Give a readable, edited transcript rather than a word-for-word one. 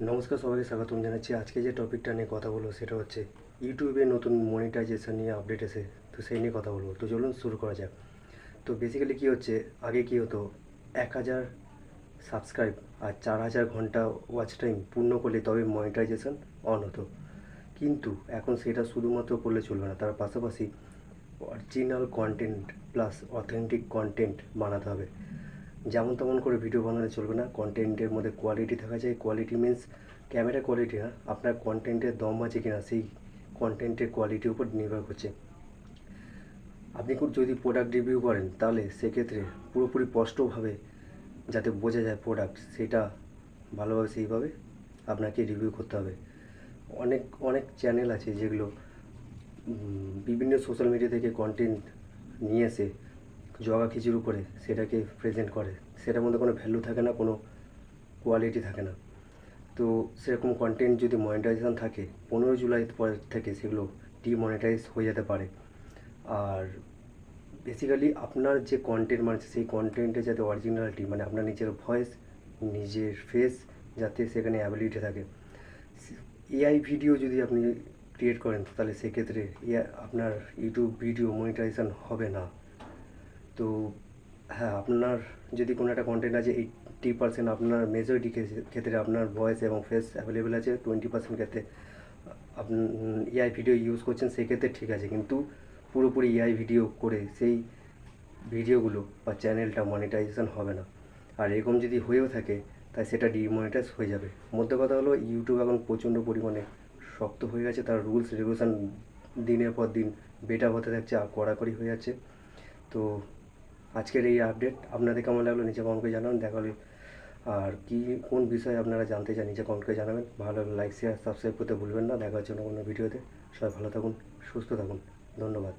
নমস্কার, সবাইকে স্বাগতম জানাচ্ছি। আজকে যে টপিকটা নিয়ে কথা বলবো সেটা হচ্ছে ইউটিউবে নতুন মনিটাইজেশন নিয়ে আপডেট এসে, তো সেই নিয়ে কথা বলবো। তো চলুন শুরু করা যাক। তো বেসিক্যালি কী হচ্ছে, আগে কী হতো, 1000 সাবস্ক্রাইব আর 4000 ঘন্টা ওয়াচ টাইম পূর্ণ করলে তবে মনিটাইজেশন অন হতো। কিন্তু এখন সেটা শুধুমাত্র করলে চলবে না, তার পাশাপাশি original content plus authentic content বানাতে হবে। যেমন তেমন করে ভিডিও বানালে চলবে না, কন্টেন্টের মধ্যে কোয়ালিটি থাকা চাই। কোয়ালিটি মিন্স ক্যামেরা কোয়ালিটি না, আপনার কন্টেন্টের দম আছে কিনা সেই কন্টেন্টের কোয়ালিটির উপর নির্ভর করছে। আপনি যদি প্রোডাক্ট রিভিউ করেন তাহলে সেক্ষেত্রে পুরোপুরি স্পষ্টভাবে যাতে বোঝা যায় প্রোডাক্ট, সেটা ভালোভাবে সেইভাবে আপনাকে রিভিউ করতে হবে। অনেক অনেক চ্যানেল আছে যেগুলো বিভিন্ন সোশ্যাল মিডিয়া থেকে কন্টেন্ট নিয়ে এসে জগা খিচুড়ি করে সেটাকে প্রেজেন্ট করে, সেটার মধ্যে কোনো ভ্যালু থাকে না, কোনো কোয়ালিটি থাকে না। তো সেরকম কন্টেন্ট যদি মনিটাইজেশন থাকে, 15 জুলাই পর থেকে সেগুলো ডিমনিটাইজ হয়ে যেতে পারে। আর বেসিক্যালি আপনার যে কন্টেন্ট বানাচ্ছে সেই কন্টেন্টে যাতে অরিজিনালিটি, মানে আপনার নিজের ভয়েস, নিজের ফেস যাতে সেখানে অ্যাবিলিটি থাকে। এআই ভিডিও যদি আপনি ক্রিয়েট করেন তাহলে সেক্ষেত্রে আপনার ইউটিউব ভিডিও মনিটাইজেশন হবে না। তো হ্যাঁ, আপনার যদি কোনো একটা কন্টেন্ট আছে 80% আপনার মেজরিটি ক্ষেত্রে আপনার ভয়েস এবং ফেস অ্যাভেলেবেল আছে, 20% ক্ষেত্রে আপনি এআই ভিডিও ইউজ করছেন, সেক্ষেত্রে ঠিক আছে। কিন্তু পুরোপুরি এআই ভিডিও করে সেই ভিডিওগুলো বা চ্যানেলটা মনিটাইজেশন হবে না। আর এরকম যদি হয়েও থাকে তাই সেটা ডিমনিটাইজ হয়ে যাবে। মধ্যে কথা হলো, ইউটিউব এখন প্রচণ্ড পরিমাণে শক্ত হয়ে গেছে, তার রুলস রেগুলেশন দিনের পর দিন বেটার হতে থাকছে আর কড়াকড়ি হয়ে যাচ্ছে। তো আজকের এই আপডেট আপনাদের কেমন লাগলো নিচে কমেন্ট করে জানাবেন। দেখা হলে আর কি কোন বিষয়ে আপনারা জানতে চান নিচে কমেন্ট করে জানাবেন। ভালো লাগলে লাইক শেয়ার সাবস্ক্রাইব করতে ভুলবেন না। দেখা হচ্ছে অন্য কোনো ভিডিওতে। সবাই ভালো থাকুন, সুস্থ থাকুন, ধন্যবাদ।